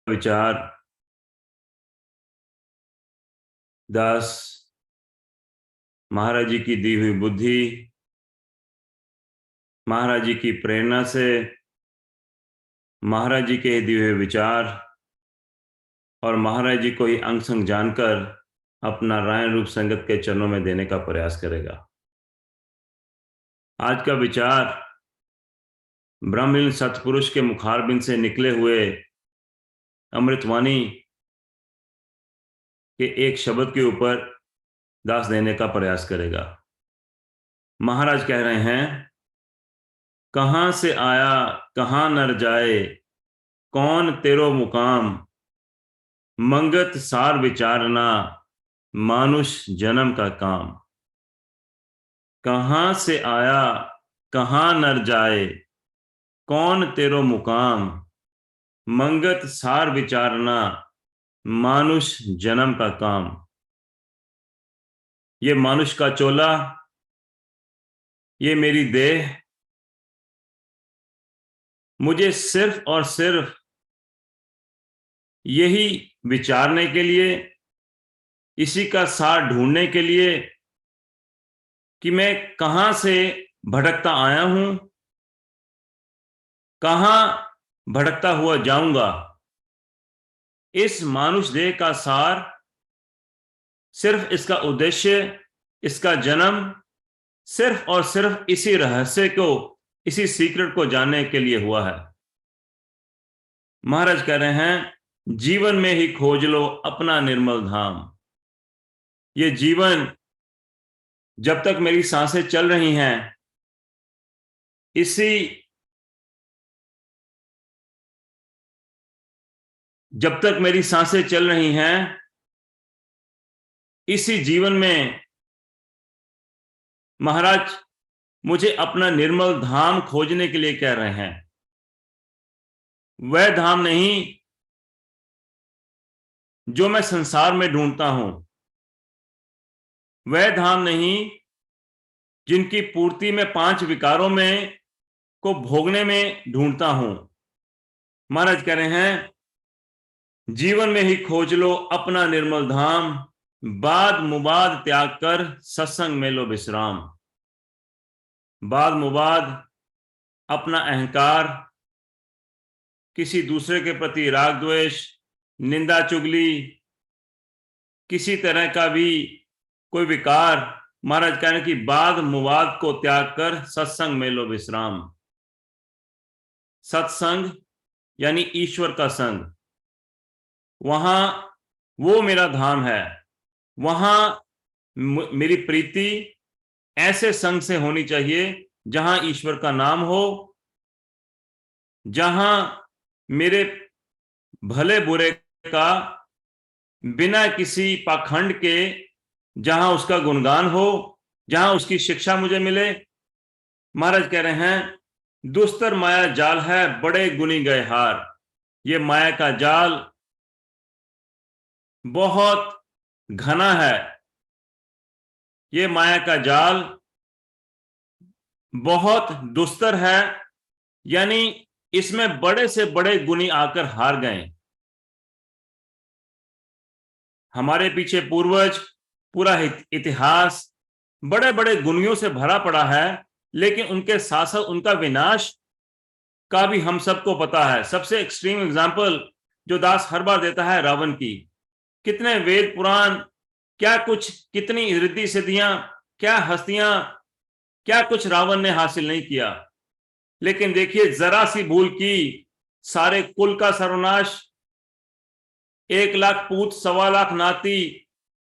विचार दास महाराज जी की दी हुई बुद्धि, महाराज जी की प्रेरणा से, महाराज जी के दिए हुए विचार और महाराज जी को ही अंग संग जानकर अपना रायन रूप संगत के चरणों में देने का प्रयास करेगा। आज का विचार ब्रह्मलीन सतपुरुष के मुखारबिंद से निकले हुए अमृतवाणी के एक शब्द के ऊपर दास देने का प्रयास करेगा। महाराज कह रहे हैं, कहां से आया कहां नर जाए, कौन तेरो मुकाम, मंगत सार विचारना, मानुष जन्म का काम। कहां से आया कहां नर जाए, कौन तेरो मुकाम, मंगत सार विचारना, मानुष जन्म का काम। ये मानुष का चोला, ये मेरी देह, मुझे सिर्फ और सिर्फ यही विचारने के लिए, इसी का सार ढूंढने के लिए कि मैं कहां से भटकता आया हूं, कहां भटकता हुआ जाऊंगा। इस मानुष देह का सार, सिर्फ इसका उद्देश्य, इसका जन्म सिर्फ और सिर्फ इसी रहस्य को, इसी सीक्रेट को जानने के लिए हुआ है। महाराज कह रहे हैं, जीवन में ही खोज लो अपना निर्मल धाम। ये जीवन जब तक मेरी सांसें चल रही हैं, जब तक मेरी सांसें चल रही हैं, इसी जीवन में महाराज मुझे अपना निर्मल धाम खोजने के लिए कह रहे हैं। वह धाम नहीं जो मैं संसार में ढूंढता हूं, वह धाम नहीं जिनकी पूर्ति में 5 विकारों में को भोगने में ढूंढता हूं। महाराज कह रहे हैं, जीवन में ही खोज लो अपना निर्मल धाम, बाद मुबाद त्याग कर सत्संग में लो विश्राम। बाद मुबाद अपना अहंकार, किसी दूसरे के प्रति राग द्वेष, निंदा चुगली, किसी तरह का भी कोई विकार, महाराज कह रहे हैं कि बाद मुबाद को त्याग कर सत्संग में लो विश्राम। सत्संग यानी ईश्वर का संग, वहां वो मेरा धाम है। वहां मेरी प्रीति ऐसे संग से होनी चाहिए जहां ईश्वर का नाम हो, जहां मेरे भले बुरे का बिना किसी पाखंड के, जहां उसका गुणगान हो, जहां उसकी शिक्षा मुझे मिले। महाराज कह रहे हैं, दुस्तर माया जाल है बड़े गुनी गए हार। ये माया का जाल बहुत घना है, ये माया का जाल बहुत दुस्तर है, यानी इसमें बड़े से बड़े गुणी आकर हार गए। हमारे पीछे पूर्वज, पूरा इतिहास बड़े बड़े गुणियों से भरा पड़ा है, लेकिन उनके साथ साथ उनका विनाश का भी हम सबको पता है। सबसे एक्सट्रीम एग्जाम्पल जो दास हर बार देता है, रावण की। कितने वेद पुराण, क्या कुछ, कितनी रिद्धि सिद्धियां, क्या हस्तियां, क्या कुछ रावण ने हासिल नहीं किया। लेकिन देखिए, जरा सी भूल की, सारे कुल का सर्वनाश। 1 लाख पूत 1.25 लाख नाती,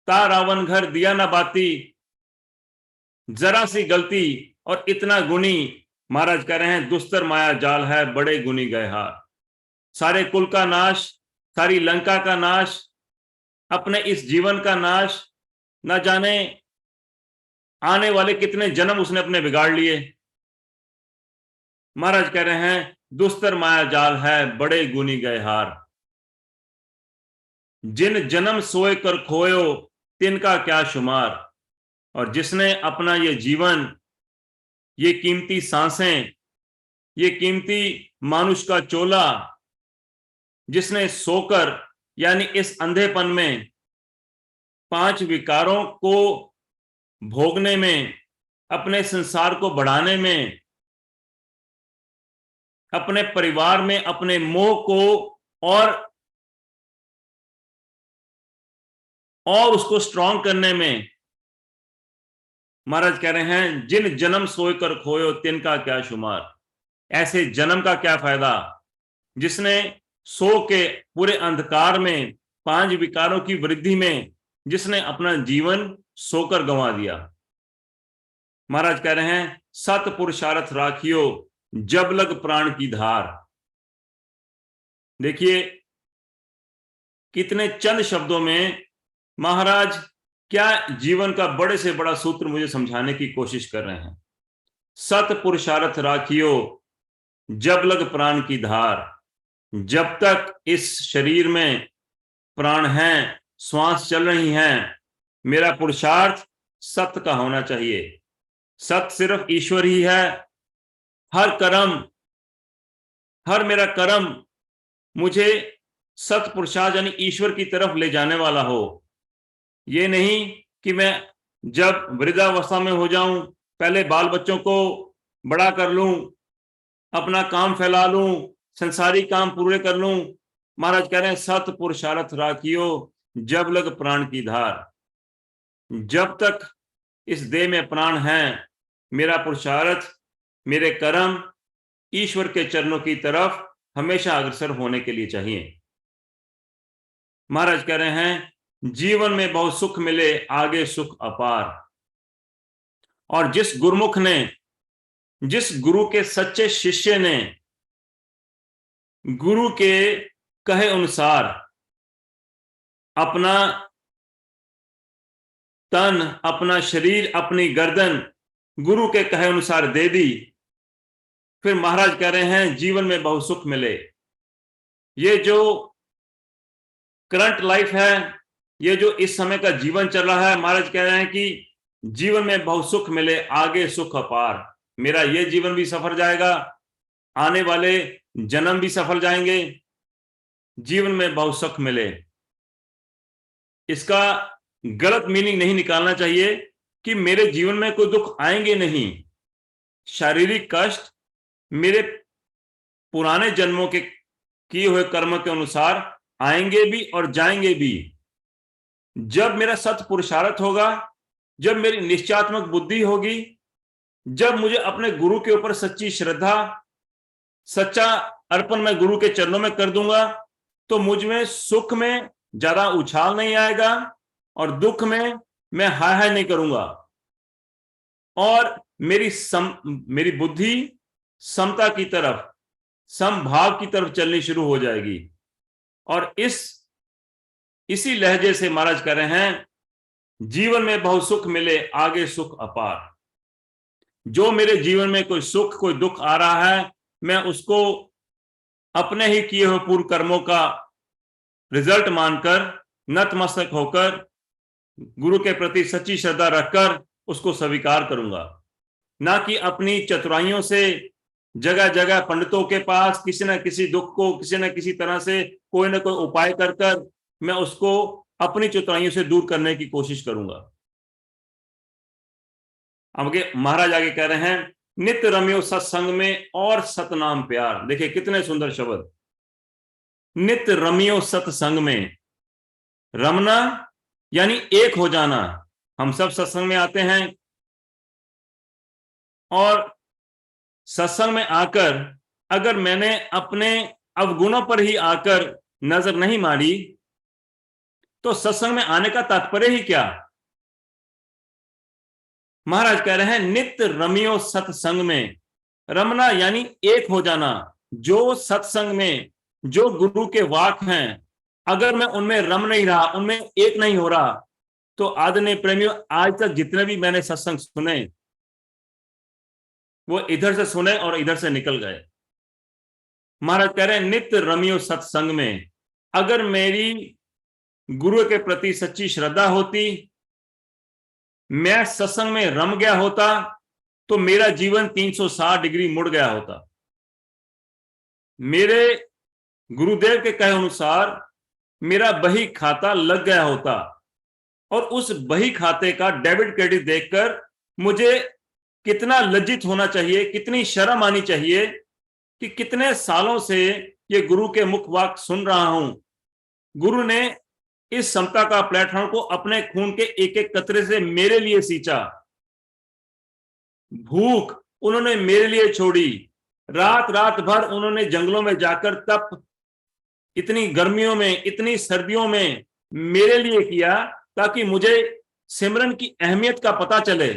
ता रावण घर दिया ना बाती। जरा सी गलती और इतना गुणी। महाराज कह रहे हैं, दुस्तर माया जाल है बड़े गुणी गए हार। सारे कुल का नाश, सारी लंका का नाश, अपने इस जीवन का नाश, न जाने आने वाले कितने जन्म उसने अपने बिगाड़ लिए। महाराज कह रहे हैं, दुस्तर माया जाल है बड़े गुनी गए हार। जिन जन्म सोए कर खोयो, तिनका क्या शुमार। और जिसने अपना ये जीवन, ये कीमती सांसें, ये कीमती मानुष का चोला जिसने सोकर यानी इस अंधेपन में 5 विकारों को भोगने में, अपने संसार को बढ़ाने में, अपने परिवार में अपने मोह को और उसको स्ट्रांग करने में, महाराज कह रहे हैं जिन जन्म सोए कर खोयो तिनका क्या शुमार। ऐसे जन्म का क्या फायदा जिसने सो के पूरे अंधकार में 5 विकारों की वृद्धि में जिसने अपना जीवन सोकर गंवा दिया। महाराज कह रहे हैं सत पुरुषार्थ राखियो जब लग प्राण की धार। देखिए कितने चंद शब्दों में महाराज क्या जीवन का बड़े से बड़ा सूत्र मुझे समझाने की कोशिश कर रहे हैं। सत पुरुषार्थ राखियो जब लग प्राण की धार। जब तक इस शरीर में प्राण हैं, श्वास चल रही हैं, मेरा पुरुषार्थ सत्य का होना चाहिए। सत्य सिर्फ ईश्वर ही है। हर मेरा कर्म मुझे सत्य पुरुषार्थ यानी ईश्वर की तरफ ले जाने वाला हो। ये नहीं कि मैं जब वृद्धावस्था में हो जाऊं पहले बाल बच्चों को बड़ा कर लूं, अपना काम फैला लूं, संसारी काम पूरे कर लूं। महाराज कह रहे हैं सत पुरुषार्थ राखियो जब लग प्राण की धार। जब तक इस देह में प्राण है, मेरा पुरुषार्थ, मेरे कर्म ईश्वर के चरणों की तरफ हमेशा अग्रसर होने के लिए चाहिए। महाराज कह रहे हैं जीवन में बहुत सुख मिले आगे सुख अपार। और जिस गुरुमुख ने, जिस गुरु के सच्चे शिष्य ने गुरु के कहे अनुसार अपना तन, अपना शरीर, अपनी गर्दन गुरु के कहे अनुसार दे दी, फिर महाराज कह रहे हैं जीवन में बहुत सुख मिले। ये जो करंट लाइफ है, ये जो इस समय का जीवन चल रहा है, महाराज कह रहे हैं कि जीवन में बहुत सुख मिले आगे सुख अपार। मेरा ये जीवन भी सफल जाएगा, आने वाले जन्म भी सफल जाएंगे, जीवन में बहुत सुख मिले। इसका गलत मीनिंग नहीं निकालना चाहिए कि मेरे जीवन में कोई दुख आएंगे नहीं। शारीरिक कष्ट मेरे पुराने जन्मों के किए हुए कर्म के अनुसार आएंगे भी और जाएंगे भी। जब मेरा सत पुरुषार्थ होगा, जब मेरी निश्चयात्मक बुद्धि होगी, जब मुझे अपने गुरु के ऊपर सच्ची श्रद्धा, सच्चा अर्पण मैं गुरु के चरणों में कर दूंगा, तो मुझ में सुख में ज्यादा उछाल नहीं आएगा और दुख में मैं हाय हाय नहीं करूंगा। और मेरी बुद्धि समता की तरफ, समभाव की तरफ चलनी शुरू हो जाएगी। और इसी लहजे से महाराज कह रहे हैं जीवन में बहुत सुख मिले आगे सुख अपार। जो मेरे जीवन में कोई सुख, कोई दुख आ रहा है, मैं उसको अपने ही किए हुए पूर्व कर्मों का रिजल्ट मानकर, नतमस्तक होकर, गुरु के प्रति सच्ची श्रद्धा रखकर उसको स्वीकार करूंगा। ना कि अपनी चतुराइयों से जगह जगह पंडितों के पास किसी न किसी दुख को किसी न किसी तरह से कोई ना कोई उपाय कर मैं उसको अपनी चतुराइयों से दूर करने की कोशिश करूंगा। आगे महाराज आगे कह रहे हैं नित्य रम्यो सत्संग में और सतनाम प्यार। देखिए कितने सुंदर शब्द। नित्य रम्यो सत्संग में, रमना यानी एक हो जाना। हम सब सत्संग में आते हैं और सत्संग में आकर अगर मैंने अपने अवगुणों पर ही आकर नजर नहीं मारी तो सत्संग में आने का तात्पर्य ही क्या। महाराज कह रहे हैं नित्य रमियो सत्संग में। रमना यानी एक हो जाना। जो सत्संग में जो गुरु के वाक हैं, अगर मैं उनमें रम नहीं रहा, उनमें एक नहीं हो रहा, तो आदरणीय प्रेमियों आज तक जितने भी मैंने सत्संग सुने वो इधर से सुने और इधर से निकल गए। महाराज कह रहे हैं नित्य रमियो सत्संग में। अगर मेरी गुरु के प्रति सच्ची श्रद्धा होती, मैं सत्संग में रम गया होता, तो मेरा जीवन 360 डिग्री मुड़ गया होता। मेरे गुरुदेव के कहे अनुसार मेरा बही खाता लग गया होता और उस बही खाते का डेबिट क्रेडिट देखकर मुझे कितना लज्जित होना चाहिए, कितनी शर्म आनी चाहिए कि कितने सालों से ये गुरु के मुख वाक सुन रहा हूं। गुरु ने इस समता का प्लेटफॉर्म को अपने खून के एक एक कतरे से मेरे लिए सींचा। भूख उन्होंने मेरे लिए छोड़ी। रात रात भर उन्होंने जंगलों में जाकर तप, इतनी गर्मियों में, इतनी सर्दियों में मेरे लिए किया ताकि मुझे सिमरन की अहमियत का पता चले।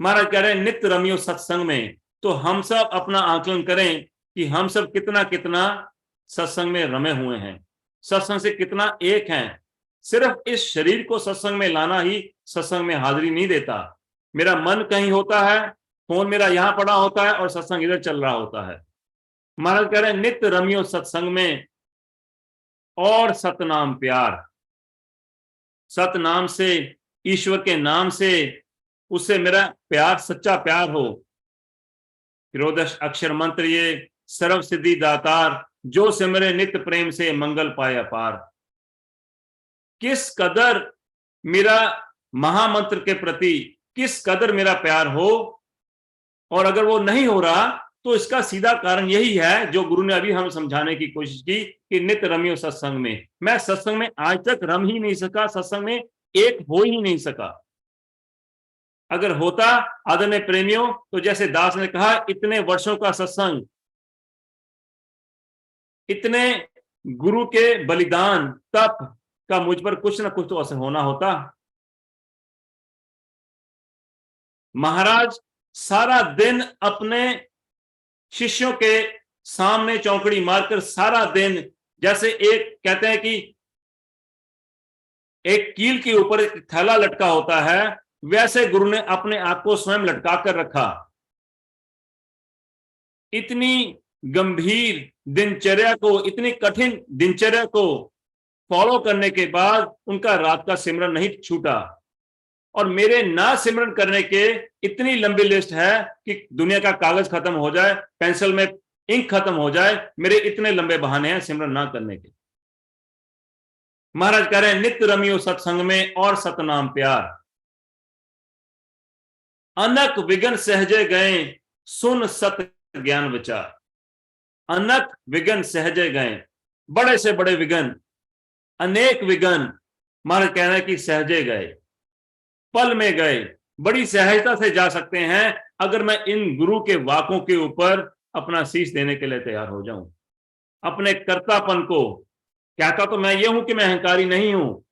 महाराज कह रहे हैं नित्य रमियो सत्संग में। तो हम सब अपना आकलन करें कि हम सब कितना कितना सत्संग में रमे हुए हैं, सत्संग से कितना एक हैं। सिर्फ इस शरीर को सत्संग में लाना ही सत्संग में हाजिरी नहीं देता। मेरा मन कहीं होता है, फोन मेरा यहां पड़ा होता है और सत्संग इधर चल रहा होता है। महाराज कह रहे हैं नित्य रमियो सत्संग में और सतनाम प्यार। सतनाम से, ईश्वर के नाम से, उससे मेरा प्यार, सच्चा प्यार हो। त्रियोदश अक्षर मंत्र ये सर्व सिद्धि दातार, जो सिमरे नित्य प्रेम से मंगल पाए अपार। किस कदर मेरा महामंत्र के प्रति किस कदर मेरा प्यार हो, और अगर वो नहीं हो रहा तो इसका सीधा कारण यही है जो गुरु ने अभी हमें समझाने की कोशिश की कि नित्य रमियो सत्संग में। मैं सत्संग में आज तक रम ही नहीं सका, सत्संग में एक हो ही नहीं सका। अगर होता आदरणीय प्रेमियों, तो जैसे दास ने कहा, इतने वर्षों का सत्संग, इतने गुरु के बलिदान तप का मुझ पर कुछ ना कुछ तो असर होना होता। महाराज सारा दिन अपने शिष्यों के सामने चौकड़ी मारकर सारा दिन, जैसे एक कहते हैं कि एक कील के ऊपर एक थैला लटका होता है, वैसे गुरु ने अपने आप को स्वयं लटका कर रखा। इतनी गंभीर दिनचर्या को, इतनी कठिन दिनचर्या को फॉलो करने के बाद उनका रात का सिमरन नहीं छूटा। और मेरे ना सिमरन करने के इतनी लंबी लिस्ट है कि दुनिया का कागज खत्म हो जाए, पेंसिल में इंक खत्म हो जाए, मेरे इतने लंबे बहाने हैं सिमरन ना करने के। महाराज कह रहे हैं नित्य रमियो सत्संग में और सतनाम प्यार। अनक विघन सहजे गए, सुन सत ज्ञान विचार। अनक विघन सहजे गए, बड़े से बड़े विघन, अनेक विघन महाराज कह रहे हैं कि सहजे गए, पल में गए। बड़ी सहजता से जा सकते हैं अगर मैं इन गुरु के वाकों के ऊपर अपना शीश देने के लिए तैयार हो जाऊं। अपने कर्तापन को, कहता तो मैं ये हूं कि मैं अहंकारी नहीं हूं,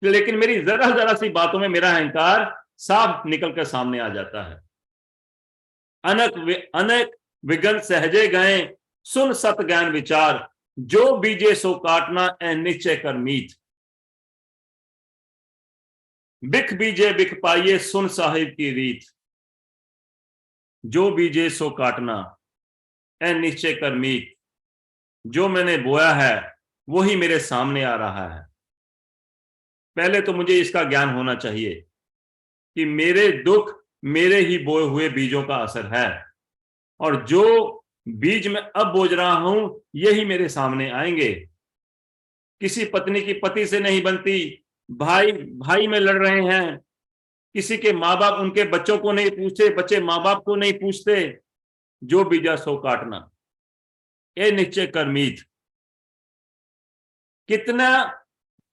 लेकिन मेरी जरा जरा सी बातों में मेरा अहंकार साफ निकल कर सामने आ जाता है। अनेक विघन सहजे गए, सुन सत ज्ञान विचार। जो बीजे सो काटना ए निश्चय कर मीत। बिख बीजे बिख पाइए, सुन साहिब की रीत। जो बीजे सो काटना ए निश्चय कर मीत। जो मैंने बोया है वही मेरे सामने आ रहा है। पहले तो मुझे इसका ज्ञान होना चाहिए कि मेरे दुख मेरे ही बोए हुए बीजों का असर है, और जो बीज मैं अब बोझ रहा हूं यही मेरे सामने आएंगे। किसी पत्नी की पति से नहीं बनती, भाई भाई में लड़ रहे हैं, किसी के माँ बाप उनके बच्चों को नहीं पूछते, बच्चे माँ बाप को नहीं पूछते। जो बीजा सो काटना ए निश्चय कर मीत। कितना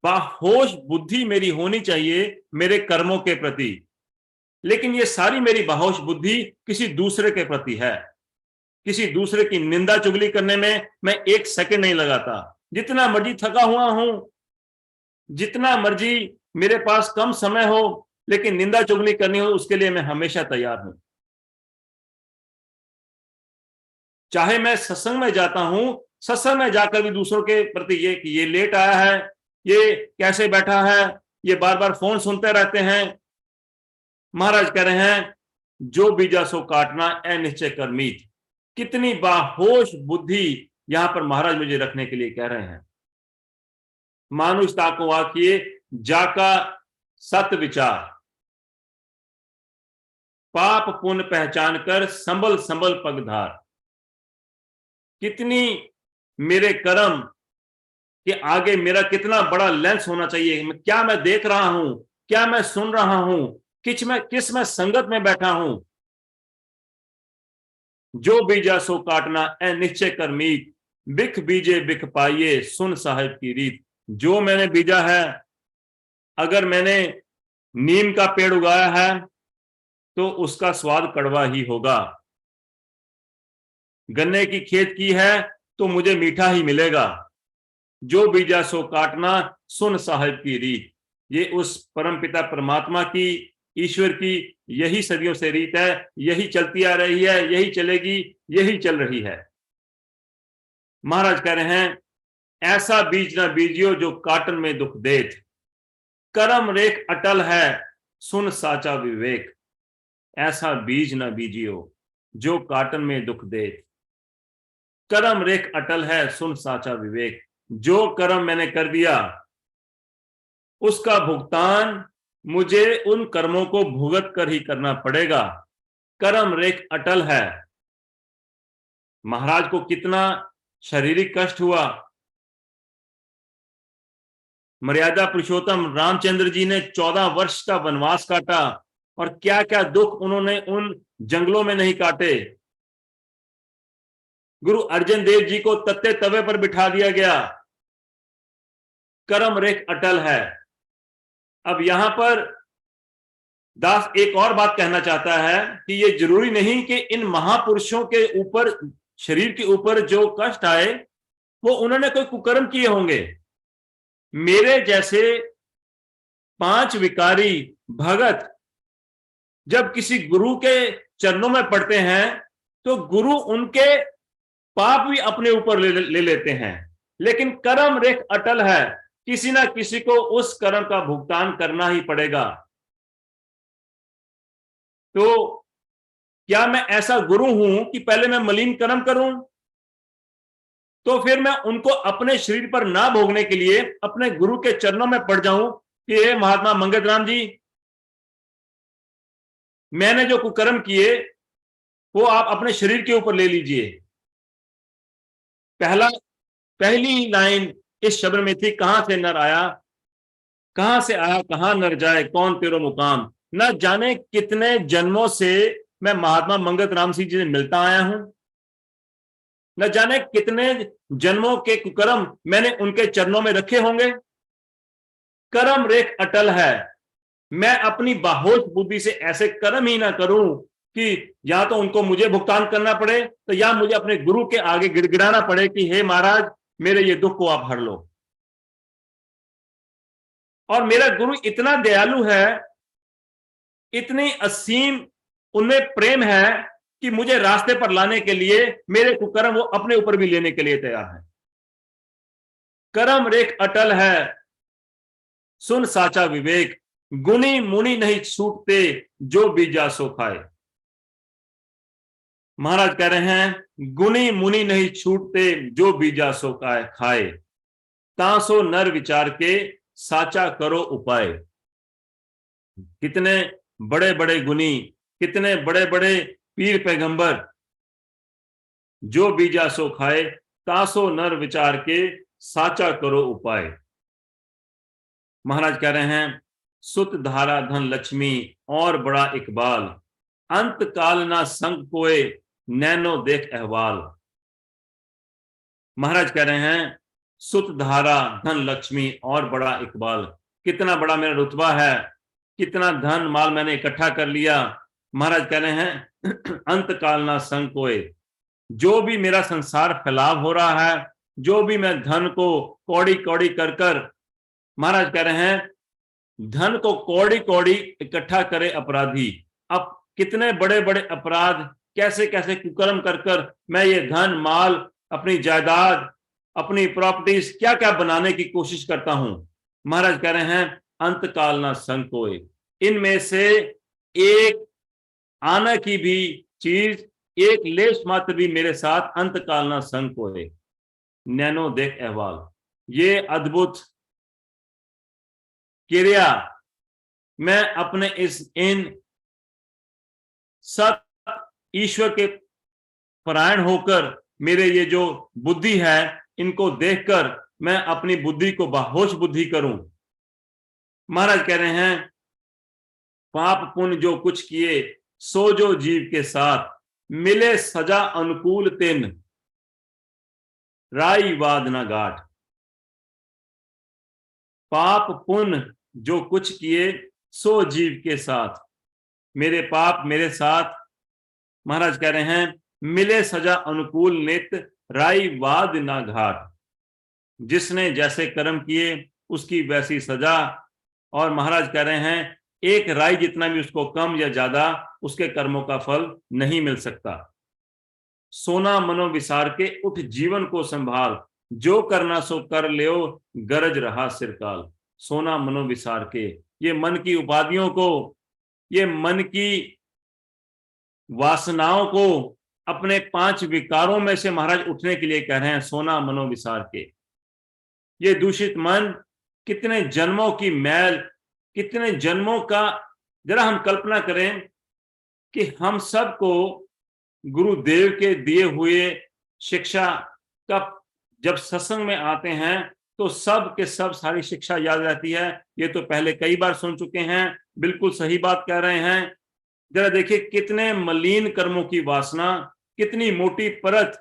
बाहोश बुद्धि मेरी होनी चाहिए मेरे कर्मों के प्रति, लेकिन ये सारी मेरी बाहोश बुद्धि किसी दूसरे के प्रति है। किसी दूसरे की निंदा चुगली करने में मैं एक सेकंड नहीं लगाता। जितना मर्जी थका हुआ हूं, जितना मर्जी मेरे पास कम समय हो, लेकिन निंदा चुगली करनी हो उसके लिए मैं हमेशा तैयार हूं। चाहे मैं सत्संग में जाता हूं, सत्संग में जाकर भी दूसरों के प्रति ये लेट आया है, ये कैसे बैठा है, ये बार बार फोन सुनते रहते हैं। महाराज कह रहे हैं जो बीजा सो काटना ए निश्चय कर मीत। कितनी बाहोश बुद्धि यहां पर महाराज मुझे रखने के लिए कह रहे हैं। मानुषता को आखिए जाका सत विचार। पाप पुण्य पहचान कर संभल संभल पगधार। कितनी मेरे कर्म के आगे मेरा कितना बड़ा लेंस होना चाहिए, क्या मैं देख रहा हूं, क्या मैं सुन रहा हूं, किस मैं संगत में बैठा हूं। जो बीजा सो काटना ए निश्चय कर मीत, बिख बीजे बिख पाइये सुन साहिब की रीत। जो मैंने बीजा है, अगर मैंने नीम का पेड़ उगाया है तो उसका स्वाद कड़वा ही होगा। गन्ने की खेत की है तो मुझे मीठा ही मिलेगा। जो बीजा सो काटना सुन साहिब की रीत। ये उस परमपिता परमात्मा की, ईश्वर की यही सदियों से रीत है, यही चलती आ रही है, यही चलेगी, यही चल रही है। महाराज कह रहे हैं, ऐसा बीज ना बीजियो जो काटन में दुख देत, कर्म रेख अटल है सुन साचा विवेक। ऐसा बीज ना बीजियो जो काटन में दुख देत, कर्म रेख अटल है सुन साचा विवेक। जो कर्म मैंने कर दिया उसका भुगतान मुझे उन कर्मों को भुगत कर ही करना पड़ेगा। कर्म रेख अटल है। महाराज को कितना शारीरिक कष्ट हुआ। मर्यादा पुरुषोत्तम रामचंद्र जी ने 14 वर्ष का वनवास काटा, और क्या क्या दुख उन्होंने उन जंगलों में नहीं काटे। गुरु अर्जन देव जी को तत्ते तवे पर बिठा दिया गया। कर्म रेख अटल है। अब यहां पर दास एक और बात कहना चाहता है कि ये जरूरी नहीं कि इन महापुरुषों के ऊपर, शरीर के ऊपर जो कष्ट आए वो उन्होंने कोई कुकर्म किए होंगे। मेरे जैसे 5 विकारी भगत जब किसी गुरु के चरणों में पड़ते हैं तो गुरु उनके पाप भी अपने ऊपर ले लेते हैं, लेकिन कर्म रेख अटल है। किसी ना किसी को उस कर्म का भुगतान करना ही पड़ेगा। तो क्या मैं ऐसा गुरु हूं कि पहले मैं मलिन कर्म करूं, तो फिर मैं उनको अपने शरीर पर ना भोगने के लिए अपने गुरु के चरणों में पड़ जाऊं कि हे महात्मा मंगत राम जी, मैंने जो कुकर्म किए वो आप अपने शरीर के ऊपर ले लीजिए। पहली लाइन इस शब्द में थी, कहां से नर आया, कहां से आया कहां नर जाए, कौन तेरो मुकाम। न जाने कितने जन्मों से मैं महात्मा मंगत राम सिंह जी से मिलता आया हूं, न जाने कितने जन्मों के कुकर्म मैंने उनके चरणों में रखे होंगे। कर्म रेख अटल है। मैं अपनी बाहोश बुद्धि से ऐसे कर्म ही ना करूं कि या तो उनको मुझे भुगतान करना पड़े, तो या मुझे अपने गुरु के आगे गिड़गिड़ाना पड़े कि हे महाराज, मेरे ये दुख को आप हर लो। और मेरा गुरु इतना दयालु है, इतनी असीम उनमें प्रेम है कि मुझे रास्ते पर लाने के लिए मेरे कुकर्म वो अपने ऊपर भी लेने के लिए तैयार है। कर्म रेख अटल है सुन साचा विवेक, गुनी मुनि नहीं छूटते जो बीजा सो खाए। महाराज कह रहे हैं, गुनी मुनि नहीं छूटते जो बीजा सो खाए, तासो नर विचार के साचा करो उपाय। कितने बड़े बड़े गुनी, कितने बड़े बड़े पीर पैगंबर, जो बीजा सो खाए, तासो नर विचार के साचा करो उपाय। महाराज कह रहे हैं, सुत धारा धन लक्ष्मी और बड़ा इकबाल, अंत काल ना संग कोए नैनो देख अहवाल। महाराज कह रहे हैं, सुत धारा धन लक्ष्मी और बड़ा इकबाल, कितना बड़ा मेरा रुतबा है, कितना धन माल मैंने इकट्ठा कर लिया। महाराज कह रहे हैं, अंत काल ना संग कोए, जो भी मेरा संसार फैलाव हो रहा है, जो भी मैं धन को कौड़ी कौड़ी कर कर, महाराज कह रहे हैं, धन को कौड़ी कौड़ी इकट्ठा करे अपराधी। अब कितने बड़े बड़े अपराध, कैसे कैसे कुकर्म कर कर मैं ये धन माल, अपनी जायदाद, अपनी प्रॉपर्टीज क्या क्या बनाने की कोशिश करता हूं। महाराज कह रहे हैं, अंत काल ना संग कोए, इनमें से एक आना की भी चीज, एक लेश मात्र भी मेरे साथ अंत काल ना संग कोए नैनो देख अहवाल। ये अद्भुत क्रिया मैं अपने इन सब ईश्वर के परायण होकर, मेरे ये जो बुद्धि है इनको देखकर मैं अपनी बुद्धि को बाहोश बुद्धि करूं। महाराज कह रहे हैं, पाप पुण्य जो कुछ किए सो जो जीव के साथ, मिले सजा अनुकूल तिन, राई वाद न गाठ। पाप पुण्य जो कुछ किए सो जीव के साथ, मेरे पाप मेरे साथ, महाराज कह रहे हैं, मिले सजा अनुकूल नित, राई वाद ना घाट। जिसने जैसे कर्म किए उसकी वैसी सजा। और महाराज कह रहे हैं, एक राई जितना भी उसको कम या ज्यादा उसके कर्मों का फल नहीं मिल सकता। सोना मनो विसार के उठ जीवन को संभाल, जो करना सो कर लियो गरज रहा सिरकाल। सोना मनो विसार के, ये मन की उपाधियों को, ये मन की वासनाओं को, अपने 5 विकारों में से महाराज उठने के लिए कह रहे हैं, सोना मनो विसार के। ये दूषित मन कितने जन्मों की मैल, कितने जन्मों का, जरा हम कल्पना करें कि हम सबको गुरुदेव के दिए हुए शिक्षा का जब सत्संग में आते हैं तो सब के सब सारी शिक्षा याद रहती है। ये तो पहले कई बार सुन चुके हैं, बिल्कुल सही बात कह रहे हैं। जरा देखिए कितने मलिन कर्मों की वासना, कितनी मोटी परत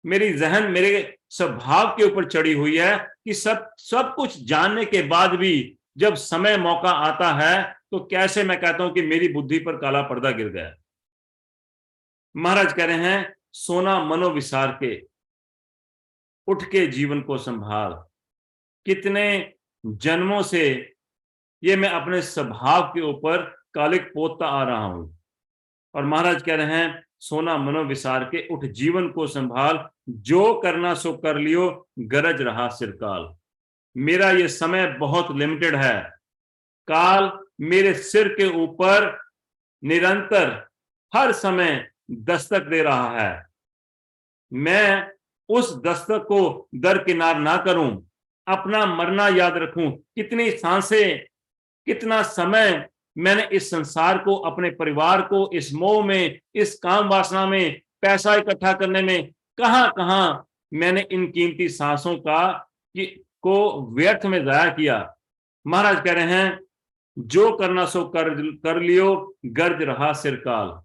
मेरी जहन, मेरे स्वभाव के ऊपर चढ़ी हुई है कि सब कुछ जानने के बाद भी जब समय मौका आता है तो कैसे मैं कहता हूं कि मेरी बुद्धि पर काला पर्दा गिर गया। महाराज कह रहे हैं, सोना मनो विसार के, उठ के जीवन को संभाल। कितने जन्मों से ये मैं अपने स्वभाव के ऊपर कालिक पोतता आ रहा हूं। और महाराज कह रहे हैं, सोना मनो विसार के, उठ जीवन को संभाल, जो करना सो कर लियो गरज रहा सिरकाल। मेरा ये समय बहुत लिमिटेड है, काल मेरे सिर के ऊपर निरंतर हर समय दस्तक दे रहा है। मैं उस दस्तक को दरकिनार ना करूं, अपना मरना याद रखूं। कितनी सांसें, कितना समय मैंने इस संसार को, अपने परिवार को इस मोह में, इस काम वासना में, पैसा इकट्ठा करने में, कहां कहां मैंने इन कीमती सांसों को व्यर्थ में जाया किया। महाराज कह रहे हैं, जो करना सो कर लियो गर्ज रहा सिरकाल।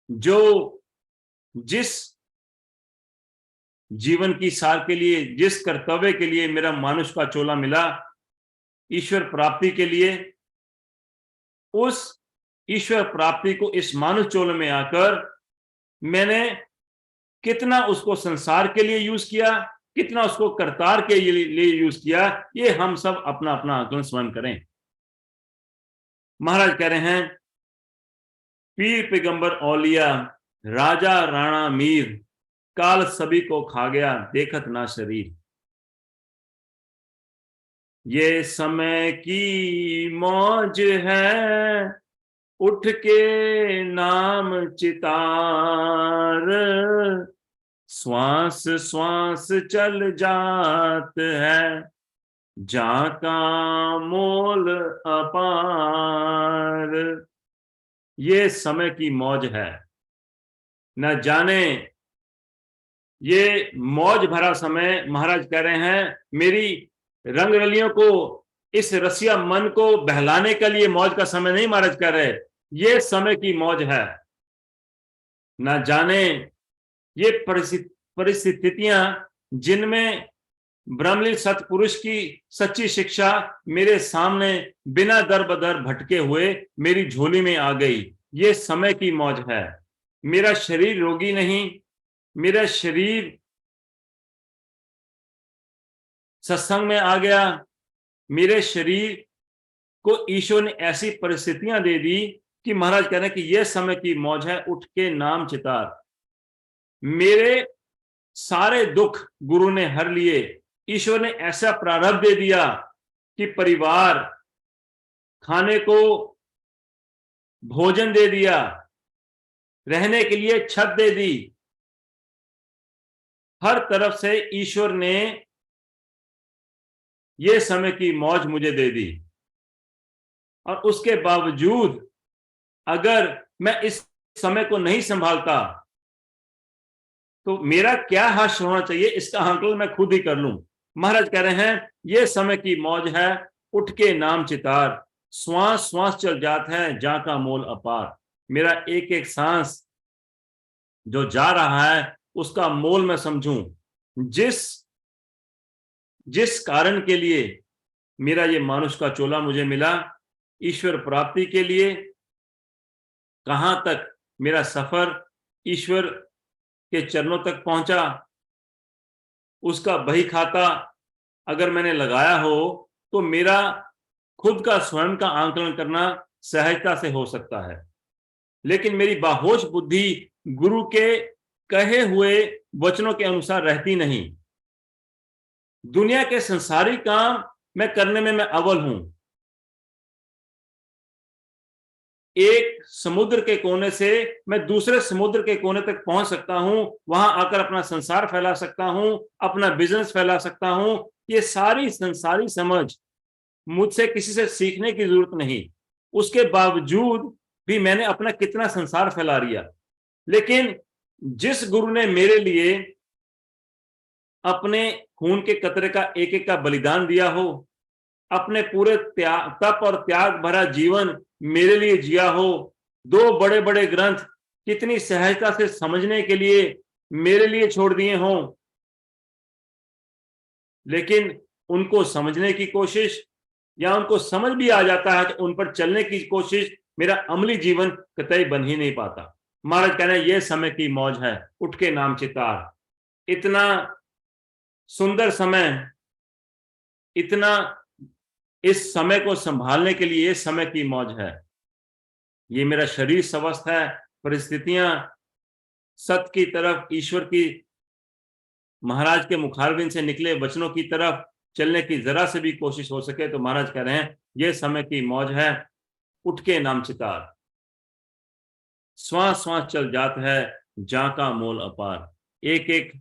जो जिस जीवन की सार के लिए, जिस कर्तव्य के लिए मेरा मानुष का चोला मिला, ईश्वर प्राप्ति के लिए, उस ईश्वर प्राप्ति को इस मानुष चोले में आकर मैंने कितना उसको संसार के लिए यूज किया, कितना उसको करतार के लिए यूज किया, ये हम सब अपना अपना आकलन स्वयं करें। महाराज कह रहे हैं, पीर पैगंबर औलिया, राजा राणा मीर, काल सभी को खा गया देखत ना शरीर। ये समय की मौज है, उठ के नाम चितार, श्वास श्वास चल जात है, जाका मोल अपार। ये समय की मौज है, न जाने ये मौज भरा समय। महाराज कह रहे हैं, मेरी रंग रलियों को, इस रसिया मन को बहलाने के लिए मौज का समय नहीं महाराज कह रहे, ये समय की मौज है। न जाने ये परिस्थितियां जिनमें ब्रह्मलीन सतपुरुष की सच्ची शिक्षा मेरे सामने बिना दर बदर भटके हुए मेरी झोली में आ गई, ये समय की मौज है। मेरा शरीर रोगी नहीं, मेरा शरीर सत्संग में आ गया। मेरे शरीर को ईश्वर ने ऐसी परिस्थितियां दे दी कि महाराज कह रहे हैं कि यह समय की मौज है, उठ के नाम चितार। मेरे सारे दुख गुरु ने हर लिए। ईश्वर ने ऐसा प्रारब्ध दे दिया कि परिवार, खाने को भोजन दे दिया, रहने के लिए छत दे दी। हर तरफ से ईश्वर ने ये समय की मौज मुझे दे दी। और उसके बावजूद अगर मैं इस समय को नहीं संभालता तो मेरा क्या हर्ष होना चाहिए इसका आंकलन मैं खुद ही कर लूं। महाराज कह रहे हैं ये समय की मौज है, उठ के नाम चितार, श्वास श्वास चल जात है जा का मोल अपार। मेरा एक एक सांस जो जा रहा है उसका मोल मैं समझूं। जिस जिस कारण के लिए मेरा ये मानुष का चोला मुझे मिला, ईश्वर प्राप्ति के लिए, कहां तक मेरा सफर ईश्वर के चरणों तक पहुंचा, उसका बही खाता अगर मैंने लगाया हो तो मेरा खुद का स्वयं का आंकलन करना सहजता से हो सकता है। लेकिन मेरी बाहोश बुद्धि गुरु के कहे हुए वचनों के अनुसार रहती नहीं। दुनिया के संसारी काम मैं करने में मैं अव्वल हूं। एक समुद्र के कोने से मैं दूसरे समुद्र के कोने तक पहुंच सकता हूं, वहां आकर अपना संसार फैला सकता हूं, अपना बिजनेस फैला सकता हूं। ये सारी संसारी समझ मुझसे किसी से सीखने की जरूरत नहीं। उसके बावजूद भी मैंने अपना कितना संसार फैला लिया। लेकिन जिस गुरु ने मेरे लिए अपने खून के कतरे का एक एक का बलिदान दिया हो, अपने पूरे तप और त्याग भरा जीवन मेरे लिए जिया हो, दो बड़े बड़े ग्रंथ कितनी सहजता से समझने के लिए मेरे लिए छोड़ दिए हों, लेकिन उनको समझने की कोशिश या उनको समझ भी आ जाता है तो उन पर चलने की कोशिश मेरा अमली जीवन कतई बन ही नहीं पाता। महाराज कहना ये समय की मौज है, उठ के नाम चितार। इतना सुंदर समय, इतना इस समय को संभालने के लिए ये समय की मौज है। ये मेरा शरीर स्वस्थ है, परिस्थितियां सत्य की तरफ, ईश्वर की महाराज के मुखारबिंद से निकले वचनों की तरफ चलने की जरा से भी कोशिश हो सके तो महाराज कह रहे हैं ये समय की मौज है, उठ के नाम चितार, श्वास श्वास चल जात है जा का मोल अपार। एक एक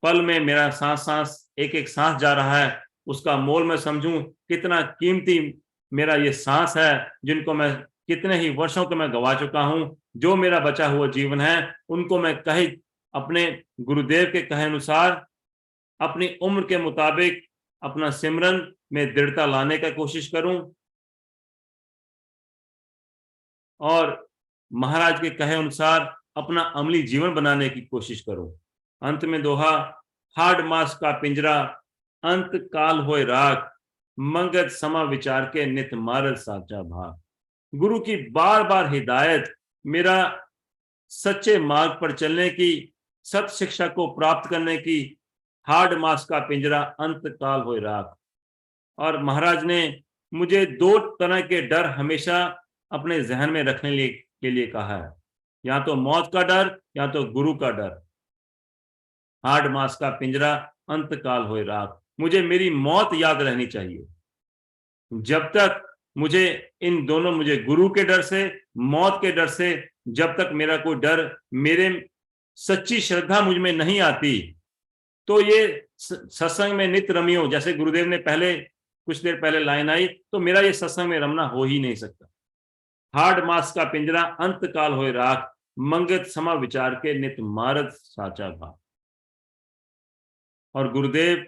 पल में मेरा सांस सांस एक एक सांस जा रहा है, उसका मोल मैं समझूं कितना कीमती मेरा ये सांस है, जिनको मैं कितने ही वर्षों के मैं गवा चुका हूं। जो मेरा बचा हुआ जीवन है उनको मैं कहीं अपने गुरुदेव के कहे अनुसार अपनी उम्र के मुताबिक अपना सिमरन में दृढ़ता लाने का कोशिश करूं और महाराज के कहे अनुसार अपना अमली जीवन बनाने की कोशिश करूं। अंत में दोहा, हाड़ मास का पिंजरा अंत काल होए राख, मंगत समा विचार के नित मारद साचा भाग। गुरु की बार बार हिदायत मेरा सच्चे मार्ग पर चलने की, सत्य शिक्षा को प्राप्त करने की, हार्ड मास का पिंजरा अंत काल होए राख। और महाराज ने मुझे दो तरह के डर हमेशा अपने जहन में रखने के लिए कहा है, या तो मौत का डर या तो गुरु का डर। हार्ड मास का पिंजरा अंत काल होए राख, मुझे मेरी मौत याद रहनी चाहिए। जब तक मुझे इन दोनों, मुझे गुरु के डर से, मौत के डर से, जब तक मेरा कोई डर, मेरे सच्ची श्रद्धा मुझ में नहीं आती, तो ये सत्संग में नित रमियो, जैसे गुरुदेव ने पहले कुछ देर पहले लाइन आई, तो मेरा ये सत्संग में रमना हो ही नहीं सकता। हार्ड मास का पिंजरा अंत काल होए राख, मंगत समा विचार के नित मारद साचा भाग। और गुरुदेव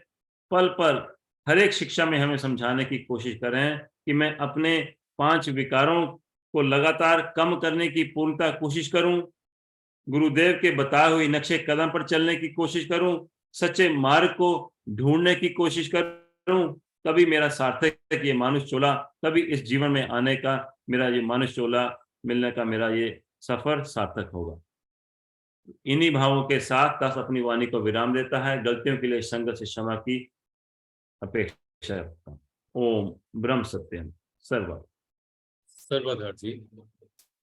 पल पल हर एक शिक्षा में हमें समझाने की कोशिश कर रहे हैं कि मैं अपने 5 विकारों को लगातार कम करने की पूर्णतः कोशिश करूं, गुरुदेव के बताए हुए नक्शे कदम पर चलने की कोशिश करूं, सच्चे मार्ग को ढूंढने की कोशिश करूं, तभी मेरा सार्थक ये मानुष चोला, तभी इस जीवन में आने का, मेरा ये मानुष चोला मिलने का मेरा ये सफर सार्थक होगा। इन्हीं भावों के साथ दास अपनी वाणी को विराम देता है। गलतियों के लिए संगत से क्षमा की अपेक्षा रखता हूं। ओम ब्रह्म सत्यम सर्वदा। सर्वदा जी।